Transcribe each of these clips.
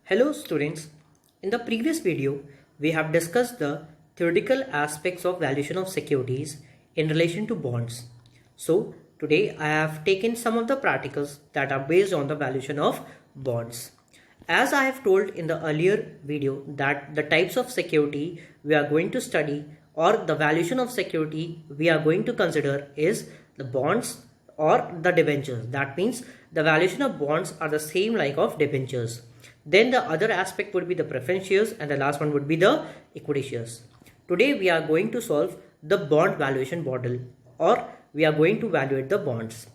Hello students, in the previous video we have discussed the theoretical aspects of valuation of securities in relation to bonds. So today I have taken some of the practicals that are based on the valuation of bonds. As I have told in the earlier video that the types of security we are going to study or the valuation of security we are going to consider is the bonds or the debentures. That means the valuation of bonds are the same like of debentures. Then the other aspect would be the preference shares and the last one would be the equity shares. Today we are going to solve the bond valuation model or we are going to evaluate the bonds.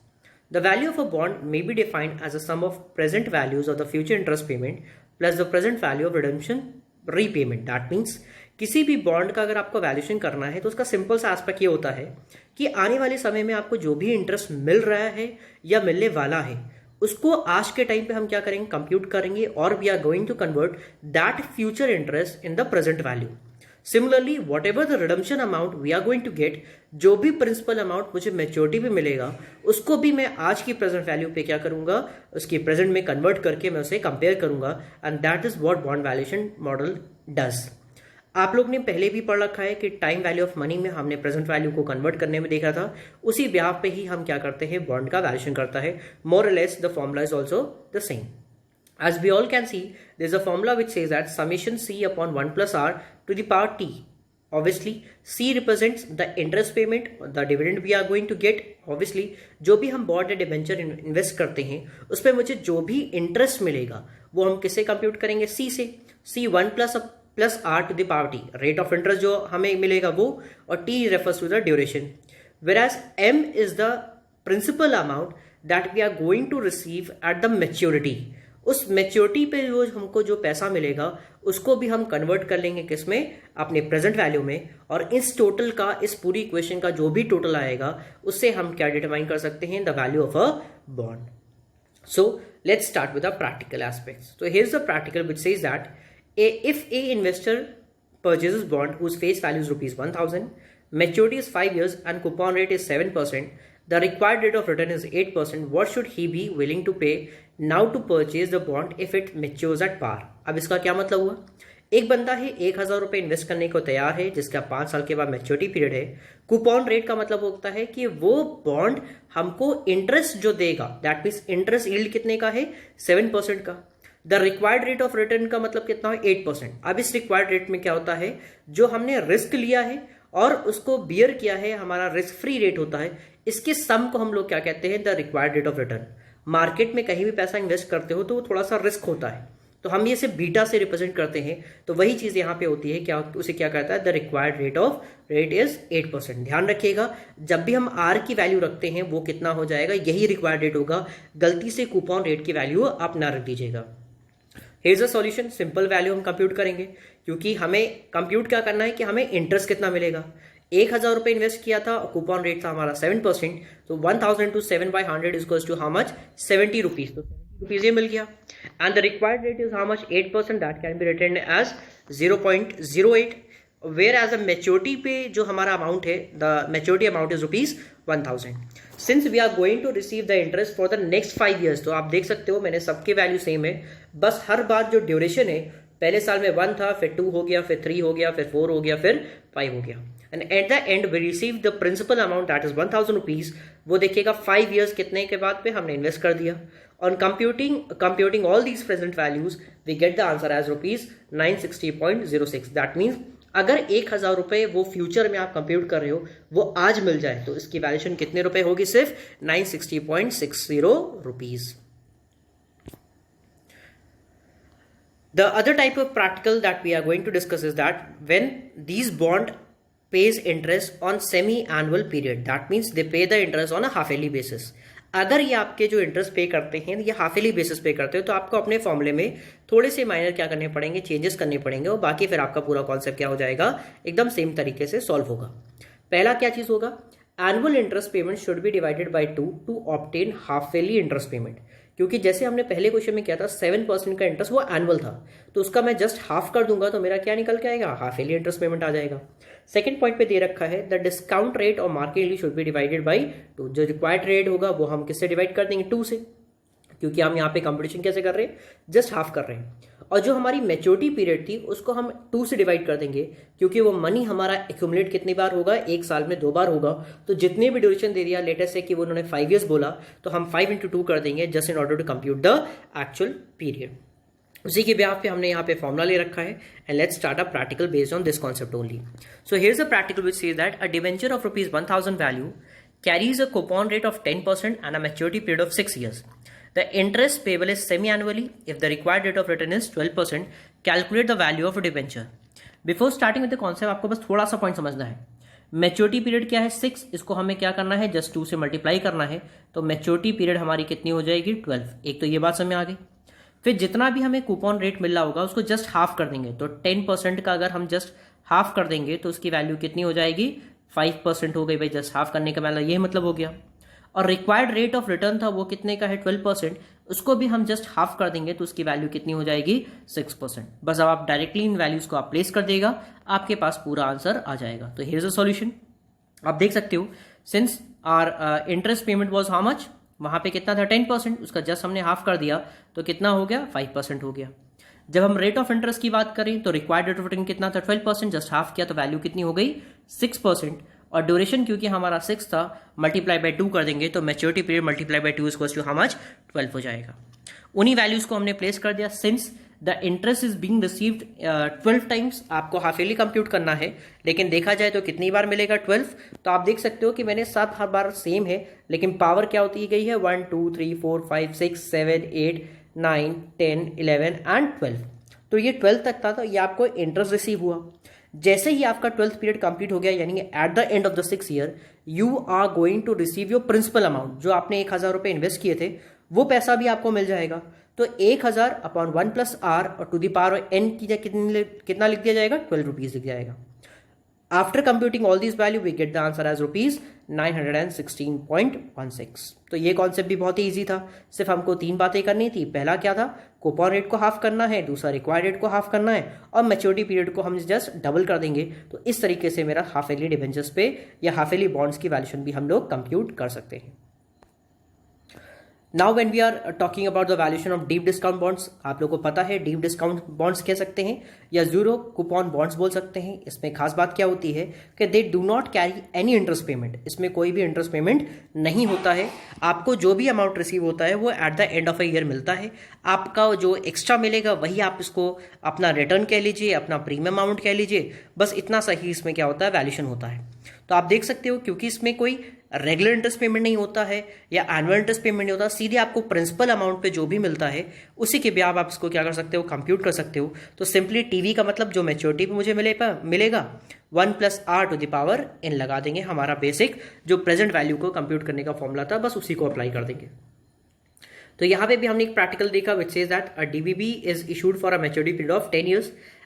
The value of a bond may be defined as a sum of present values of the future interest payment plus the present value of redemption repayment. That means किसी भी bond का अगर आपको valuation करना है तो उसका simple सा एस्पेक्ट ये होता है कि आने वाले समय में आपको जो भी इंटरेस्ट मिल रहा है या मिलने वाला है उसको आज के टाइम पे हम क्या करेंगे, कंप्यूट करेंगे और we are going to convert that future interest in the present value. Similarly whatever the redemption amount we are going to get, जो भी प्रिंसिपल अमाउंट मुझे मेच्योरिटी पे मिलेगा उसको भी मैं आज की प्रेजेंट वैल्यू पे क्या करूंगा, उसकी प्रेजेंट में कन्वर्ट करके मैं उसे कंपेयर करूंगा and that is what bond valuation model does. आप लोग ने पहले भी पढ़ रखा है कि टाइम वैल्यू ऑफ मनी में हमने प्रेजेंट वैल्यू को कन्वर्ट करने में देखा था. उसी ब्याह पे ही हम क्या करते हैं, बॉन्ड का वैल्यूएशन करता है. मोर और less the formula is also the same. As we all can see, there is a formula which says that summation C upon 1 plus R to the power T. Obviously, C represents the interest payment, the dividend we are going to get. Obviously, जो भी हम bond या debenture invest करते हैं उस पर मुझे जो भी इंटरेस्ट मिलेगा वो हम किससे कंप्यूट करेंगे, C से. C 1 plus R to the power T, rate of interest जो हमें मिलेगा वो, और T refers to the duration. Whereas M is the principal amount that we are going to receive at the maturity. उस maturity पे जो हमको जो पैसा मिलेगा उसको भी हम कन्वर्ट कर लेंगे किसमें, अपने प्रेजेंट वैल्यू में. और इस टोटल का, इस पूरी इक्वेशन का जो भी टोटल आएगा उससे हम क्या डिटरमाइन कर सकते हैं, the value of a bond. So let's start with the practical aspects. तो here is the practical which says that if a investor purchases bond whose face value is rupees 1000, maturity is 5 years and coupon rate is 7%, the required rate of return is 8%, what should he be willing to pay now to purchase the bond if it matures at par? अब इसका क्या मतलब हुआ, एक बंदा है 1000 रुपए invest करने को तैयार है जिसका 5 साल के बाद मैच्योरिटी पीरियड है. कूपन रेट का मतलब होता है कि वो बॉन्ड हमको इंटरेस्ट जो देगा, दैट मीन्स इंटरेस्ट यील्ड कितने का है, 7% का. The required rate of return का मतलब कितना है, 8%. अब इस रिक्वायर्ड रेट में क्या होता है, जो हमने रिस्क लिया है और उसको बियर किया है, हमारा रिस्क फ्री रेट होता है, इसके सम को हम लोग क्या कहते हैं, the required rate of return. Market में कहीं भी पैसा इन्वेस्ट करते हो तो वो थोड़ा सा रिस्क होता है, तो हम ये सिर्फ बीटा से रिप्रेजेंट करते हैं. तो वही चीज यहाँ पे होती है, क्या उसे क्या कहता है, द रिक्वायर्ड रेट इज 8%. ध्यान रखिएगा जब भी हम आर की वैल्यू रखते हैं वो कितना हो जाएगा, यही रिक्वायर्ड रेट होगा. गलती से कूपन रेट की वैल्यू आप ना रख दीजिएगा. Here a solution, simple value हम कंप्यूट करेंगे क्योंकि हमें कंप्यूट क्या करना है कि हमें इंटरेस्ट कितना मिलेगा. 1000 रुपए इन्वेस्ट किया था, कूपन रेट था हमारा 7%, तो 1000 to 7/100 is to how much, 70 rupees. तो 70 रुपीज ये मिल गया. And the required rate is how much, 8%, that can be written as 0.08. Whereas a maturity पे जो हमारा अमाउंट है, the maturity amount is rupees 1000. Since we are going to receive the interest for the next 5 years, तो आप देख सकते हो मैंने सबके वैल्यू सेम है, बस हर बार जो ड्यूरेशन है, पहले साल में 1 था, फिर 2 हो गया, फिर 3 हो गया, फिर 4 हो गया, फिर 5 हो गया. And at the end we receive the principal amount that is 1000 rupees. वो देखिएगा 5 years कितने के बाद पे हमने इन्वेस्ट कर दिया. On computing all these present values we get the answer as rupees 960.06. That means अगर 1000 रुपए वो फ्यूचर में आप कंप्यूट कर रहे हो वो आज मिल जाए तो इसकी वैल्यूएशन कितने रुपए होगी, सिर्फ 960.60 rupees. The other type of practical that we are going to discuss is that when these bond pays interest on semi-annual period, that means they pay the interest on a half-yearly basis. अगर ये आपके जो interest पे करते हैं ये half yearly basis पे करते हो तो आपको अपने फॉर्मूले में थोड़े से माइनर क्या करने पड़ेंगे, चेंजेस करने पड़ेंगे, और बाकी फिर आपका पूरा कॉन्सेप्ट क्या हो जाएगा, एकदम सेम तरीके से सॉल्व होगा. पहला क्या चीज होगा, annual interest payment should be divided by 2 to obtain half yearly interest payment. क्योंकि जैसे हमने पहले क्वेश्चन में किया था 7% का इंटरेस्ट वो एनुअल था, तो उसका मैं जस्ट हाफ कर दूंगा तो मेरा क्या निकल के आएगा, हाफ ईयरली इंटरेस्ट पेमेंट आ जाएगा. सेकंड पॉइंट पे दे रखा है द डिस्काउंट रेट और market yield should be divided by 2. जो रिक्वायर्ड रेट होगा वो हम किससे डिवाइड कर देंगे, 2 से. क्योंकि हम यहाँ पे कंपटीशन कैसे कर रहे हैं, जस्ट हाफ कर रहे हैं। और जो हमारी मैच्योरिटी पीरियड थी उसको हम 2 से डिवाइड कर देंगे, क्योंकि वो मनी हमारा एक्यूमुलेट कितनी बार होगा, एक साल में 2 बार होगा। तो जितने भी ड्यूरेशन दे दिया, लेटेस्ट से कि वो उन्होंने 5 ईयर्स बोला, तो हम 5 × 2 कर देंगे just in order to compute the actual period. उसी के ब्याह पे हमने यहाँ पे फॉर्मुला ले रखा है, and let's start a practical based on this concept only. So here is a practical which says that a debenture of ₹1000 value carries a coupon rate of 10% and a maturity period of 6 years. The interest payable is semi-annually. If the required rate of return is 12%, calculate the value of a debenture. Before starting with the concept, आपको बस थोड़ा सा point समझना है। Maturity period क्या है, 6, इसको हमें क्या करना है, जस्ट 2 से मल्टीप्लाई करना है, तो मैच्योरिटी पीरियड हमारी कितनी हो जाएगी, 12। एक तो ये बात समझ में आ गई। फिर जितना भी हमें कूपन रेट मिल रहा होगा उसको जस्ट हाफ कर देंगे, तो 10% का अगर हम जस्ट हाफ कर देंगे तो उसकी वैल्यू कितनी हो जाएगी, 5% हो गई भाई। जस्ट हाफ करने का यही मतलब हो गया। और रिक्वायर्ड रेट ऑफ रिटर्न था वो कितने का है, 12%, उसको भी हम जस्ट हाफ कर देंगे तो उसकी वैल्यू कितनी हो जाएगी, 6%। बस अब आप डायरेक्टली इन वैल्यूज को आप प्लेस कर देगा, आपके पास पूरा आंसर आ जाएगा। तो हियर इज अ सॉल्यूशन। आप देख सकते हो, since our interest payment was how much, वहां पे कितना था 10%, उसका जस्ट हमने हाफ कर दिया तो कितना हो गया, 5% हो गया। जब हम रेट ऑफ इंटरेस्ट की बात करें तो रिक्वायर्ड रेट ऑफ रिटर्न कितना था, 12%, जस्ट हाफ किया तो वैल्यू कितनी हो गई, 6%। और ड्यूरेशन क्योंकि हमारा 6 था, मल्टीप्लाई बाय 2 कर देंगे तो maturity period multiply by 2 equals to how much, 12 हो जाएगा। उन्हीं वैल्यूज को हमने प्लेस कर दिया। Since the interest is being received 12 times, आपको हाफ ईयरली कंप्यूट करना है, लेकिन देखा जाए तो कितनी बार मिलेगा, 12। तो आप देख सकते हो कि मैंने 7 बार सेम है, लेकिन पावर क्या होती गई है, 1 2 3 4 5 6 7 8 9 10 11 एंड 12। तो ये 12 तक था, तो ये आपको इंटरेस्ट रिसीव हुआ। जैसे ही आपका 12th पीरियड कंप्लीट हो गया, यानी at the end of the 6th year, you are going to receive your principal amount. जो आपने 1000 रुपए इन्वेस्ट किए थे वो पैसा भी आपको मिल जाएगा। तो 1000 अपॉन 1 + r और टू द पावर n की जगह कितना लिख दिया जाएगा, 12 रुपीज लिख जाएगा। After computing all this value we get the answer as ₹916.16। तो ये कॉन्सेप्ट भी बहुत ही ईजी था, सिर्फ हमको 3 बातें करनी थी। पहला क्या था, कूपन रेट को हाफ करना है, दूसरा रिक्वायर्ड रेट को हाफ करना है, और मैच्योरिटी पीरियड को हम जस्ट डबल कर देंगे। तो इस तरीके से मेरा हाफ ईयरली डिबेंचर्स पे या हाफ ईयरली बॉन्ड्स की वैल्यूएशन भी हम लोग कंप्यूट कर सकते हैं। Now when we are talking about the valuation of deep discount bonds, आप लोगों को पता है डीप डिस्काउंट बॉन्ड्स कह सकते हैं या जीरो कूपन बॉन्ड्स बोल सकते हैं। इसमें खास बात क्या होती है कि they do not carry any interest payment, इसमें कोई भी इंटरेस्ट पेमेंट नहीं होता है। आपको जो भी अमाउंट रिसीव होता है वो eight the end of a year मिलता है। आपका जो एक्स्ट्रा मिलेगा वही आप इसको अपना रिटर्न कह लीजिए, अपना प्रीमियम अमाउंट कह लीजिए, बस इतना सही इसमें क्या होता है, वैल्यूएशन होता है। तो आप देख सकते हो क्योंकि इसमें कोई रेगुलर इंटरेस्ट पेमेंट नहीं होता है या एनुअल इंटरेस्ट पेमेंट नहीं होता, सीधे आपको प्रिंसिपल अमाउंट पे जो भी मिलता है उसी के ब्याह आप इसको क्या कर सकते हो, कंप्यूट कर सकते हो। तो सिंपली टीवी का मतलब जो मैच्योरिटी पे मुझे मिलेगा 1 + r to the power n लगा देंगे। हमारा बेसिक जो प्रेजेंट वैल्यू को कंप्यूट करने का फॉर्मूला था, बस उसी को अप्लाई कर देंगे। तो यहाँ पे भी हमने एक प्रैक्टिकल देखा which says that a DBB is issued for a maturity period of 10 years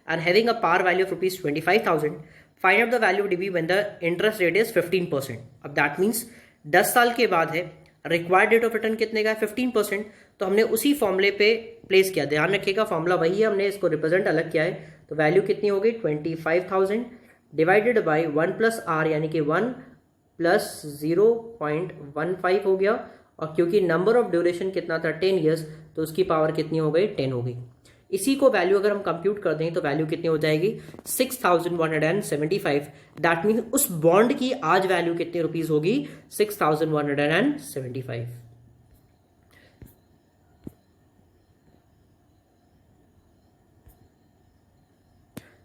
and having a par value of ₹25,000। Find out the value of DB when the interest rate is 15%। अब that means 10 साल के बाद है, required rate of return कितने का है, 15%। तो हमने उसी फॉर्मूले पे प्लेस किया। ध्यान रखिएगा फॉर्मूला वही है, हमने इसको रिप्रेजेंट अलग किया है। तो वैल्यू कितनी हो गई, 25,000 डिवाइडेड बाई 1 + r, यानी कि 1 + 0.15 हो गया। और क्योंकि नंबर ऑफ ड्यूरेशन कितना था, 10 years, तो उसकी पावर कितनी हो गई, 10 हो गई। इसी को वैल्यू अगर हम कंप्यूट कर दें तो वैल्यू कितनी हो जाएगी, 6,175। दैट मीन्स उस बॉन्ड की आज वैल्यू कितने रुपीज होगी, 6,175।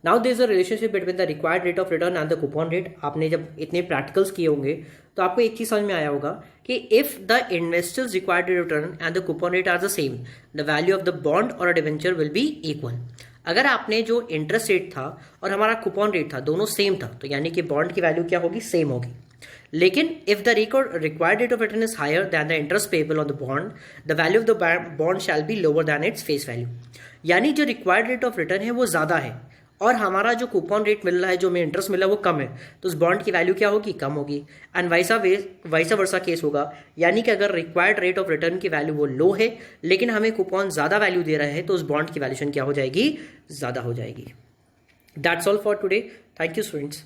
Now there is a relationship between the required rate of return and the coupon rate. आपने जब इतने प्रैक्टिकल्स किए होंगे तो आपको एक चीज समझ में आया होगा कि if the investors required return and the coupon rate are the same, the value of the bond और डिवेंचर विल बी इक्वल। अगर आपने जो इंटरेस्ट रेट था और हमारा कूपन रेट था दोनों सेम था, तो यानी कि बॉन्ड की वैल्यू क्या होगी, सेम होगी। लेकिन if the required rate of return is higher than the interest payable on the bond, the value of the bond shall be lower than its face value. यानी जो रिक्वायर्ड रेट ऑफ रिटर्न है वो ज्यादा है और हमारा जो coupon rate मिल रहा है, जो हमें इंटरेस्ट मिल रहा है वो कम है, तो उस बॉन्ड की वैल्यू क्या होगी, कम होगी। एंड वाइसा वर्सा केस होगा, यानी कि अगर रिक्वायर्ड रेट ऑफ रिटर्न की वैल्यू वो लो है लेकिन हमें कूपन ज्यादा वैल्यू दे रहा है, तो उस बॉन्ड की वैल्यूएशन क्या हो जाएगी, ज्यादा हो जाएगी। That's all for today. Thank you students.